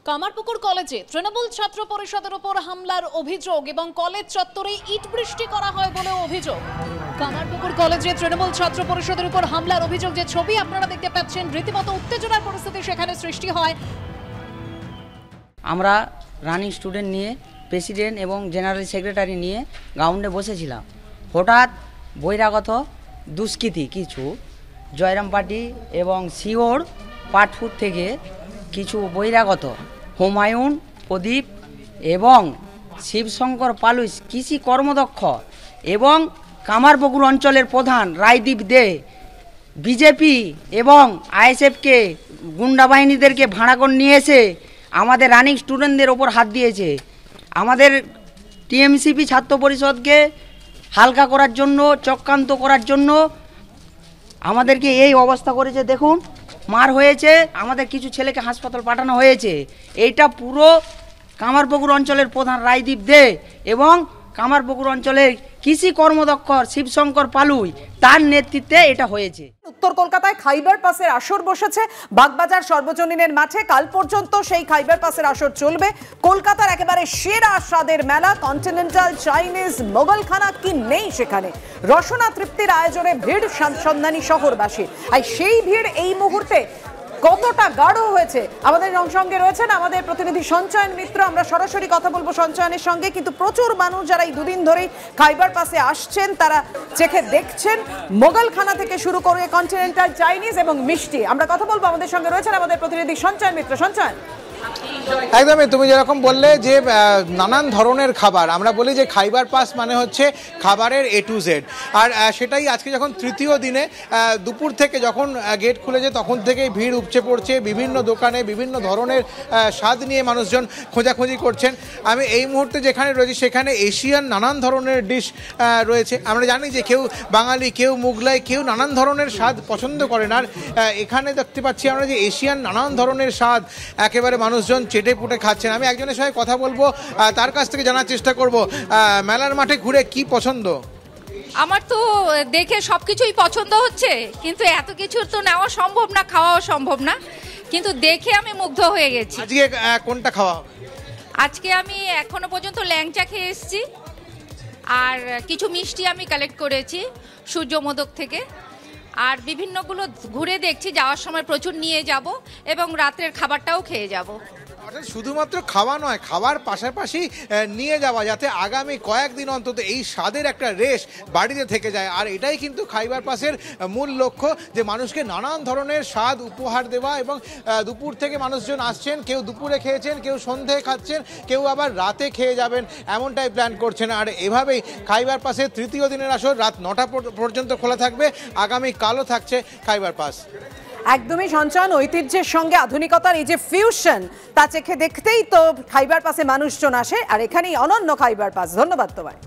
কামারপুকুর কলেজে তৃণমূল ছাত্র পরিষদের উপর হামলার অভিযোগ এবং কলেজ চত্বরে ইট বৃষ্টি করা হয় বলে অভিযোগ। কামারপুকুর কলেজে তৃণমূল ছাত্র পরিষদের উপর হামলার অভিযোগ, যে ছবি আপনারা দেখতে পাচ্ছেন, রীতিমতো উত্তেজনার পরিস্থিতি সেখানে সৃষ্টি হয়। আমরা রানিং স্টুডেন্ট নিয়ে, প্রেসিডেন্ট এবং জেনারেল সেক্রেটারি নিয়ে গ্রাউন্ডে বসেছিলাম। হঠাৎ বহিরাগত দুষ্কৃতী কিছু জয়রামপাটি এবং শিওর পাটপুর থেকে কিছু বহিরাগত হুমায়ুন, প্রদীপ এবং শিবশঙ্কর পালুই কৃষি কর্মদক্ষ এবং কামারপুকুর অঞ্চলের প্রধান রায়দীপ দে বিজেপি এবং আইএসএফকে গুন্ডা বাহিনীদেরকে ভাড়া করে নিয়ে এসে আমাদের রানিং স্টুডেন্টদের ওপর হাত দিয়েছে। আমাদের টিএমসিপি ছাত্র পরিষদকে হালকা করার জন্য, চক্রান্ত করার জন্য আমাদেরকে এই অবস্থা করেছে। দেখুন, মার হয়েছে, আমাদের কিছু ছেলেকে হাসপাতাল পাঠানো হয়েছে। এইটা পুরো কামারপুকুর অঞ্চলের প্রধান রায়দীপ দে এবং কামারপুকুর অঞ্চলের কৃষি কর্মদক্ষ শিবশঙ্কর পালুই, তার নেতৃত্বে এটা হয়েছে। উত্তর কলকাতায় খাইবার পাসের আসর বসেছে বাগবাজার সর্বজনীনের মাঠে। কাল পর্যন্ত সেই খাইবার পাসের আসর চলবে। কলকাতার একেবারে সেরা স্বাদের মেলা, কন্টিনেন্টাল, চাইনিজ, মোগলখানা কি নেই সেখানে। রসনা তৃপ্তির আয়োজনে ভিড় সন্ধানী শহরবাসী। আর সেই ভিড় এই মুহূর্তে কতটা গাঢ় হয়েছে, আমাদের সঙ্গে রয়েছেন আমাদের প্রতিনিধি সঞ্চয়ন মিত্র। আমরা সরাসরি কথা বলবো সঞ্চয়নের সঙ্গে। কিন্তু প্রচুর মানুষ যারা এই দুদিন ধরেই খাইবার পাসে আসছেন, তারা চেখে দেখছেন মোগলখানা থেকে শুরু করে কন্টিনেন্টাল, চাইনিজ এবং মিষ্টি। আমরা কথা বলবো, আমাদের সঙ্গে রয়েছেন আমাদের প্রতিনিধি সঞ্চয়ন মিত্র। সঞ্চয়ন, একদমই তুমি যেরকম বললে যে নানান ধরনের খাবার, আমরা বলি যে খাইবার পাস মানে হচ্ছে খাবারের A to Z। আর সেটাই আজকে যখন তৃতীয় দিনে দুপুর থেকে যখন গেট খুলেছে তখন থেকেই ভিড় উপচে পড়ছে। বিভিন্ন দোকানে বিভিন্ন ধরনের স্বাদ নিয়ে মানুষজন খোঁজাখুঁজি করছেন। আমি এই মুহূর্তে যেখানে রয়েছি সেখানে এশিয়ান নানান ধরনের ডিশ রয়েছে। আমরা জানি যে কেউ বাঙালি, কেউ মুঘলাই, কেউ নানান ধরনের স্বাদ পছন্দ করেন। আর এখানে দেখতে পাচ্ছি আমরা যে এশিয়ান নানান ধরনের স্বাদ একেবারে মানুষজন চেটে পুটে খাচ্ছেন। আমি একজনের সঙ্গে কথা বলবো, তার কাছ থেকে জানার চেষ্টা করব মেলার মাঠে ঘুরে কি পছন্দ। আমার তো দেখে সবকিছুই পছন্দ হচ্ছে, কিন্তু এত কিছু তো নেওয়া সম্ভব না, খাওয়াও সম্ভব না, কিন্তু দেখে আমি মুগ্ধ হয়ে গেছি। আজকে কোনটা খাওয়া হবে? আজকে আমি এখনো পর্যন্ত ল্যাংচা খেয়ে এসেছি, আর কিছু মিষ্টি আমি কালেক্ট করেছি সূর্য মোদক থেকে। আর বিভিন্নগুলো ঘুরে দেখছি, যাওয়ার সময় প্রচুর নিয়ে যাব এবং রাত্রের খাবারটাও খেয়ে যাব। শুধুমাত্র খাওয়া নয়, খাওয়ার পাশাপাশি নিয়ে যাওয়া, যাতে আগামী কয়েকদিন অন্তত এই স্বাদের একটা রেশ বাড়িতে থেকে যায়। আর এটাই কিন্তু খাইবার পাসের মূল লক্ষ্য, যে মানুষকে নানান ধরনের স্বাদ উপহার দেওয়া। এবং দুপুর থেকে মানুষজন আসছেন, কেউ দুপুরে খেয়েছেন, কেউ সন্ধ্যায় খাচ্ছেন, কেউ আবার রাতে খেয়ে যাবেন, এমনটাই প্ল্যান করছেন। আর এভাবেই খাইবার পাসের তৃতীয় দিনের আসর রাত 9টা পর্যন্ত খোলা থাকবে। আগামী কালও থাকছে খাইবার পাস। একদমই সঞ্চয়ন, ঐতিহ্যের সঙ্গে আধুনিকতার এই যে ফিউশন, তা চেখে দেখতেই তো খাইবার পাসে মানুষজন আসে। আর এখানেই অনন্য খাইবার পাস। ধন্যবাদ তোমায়।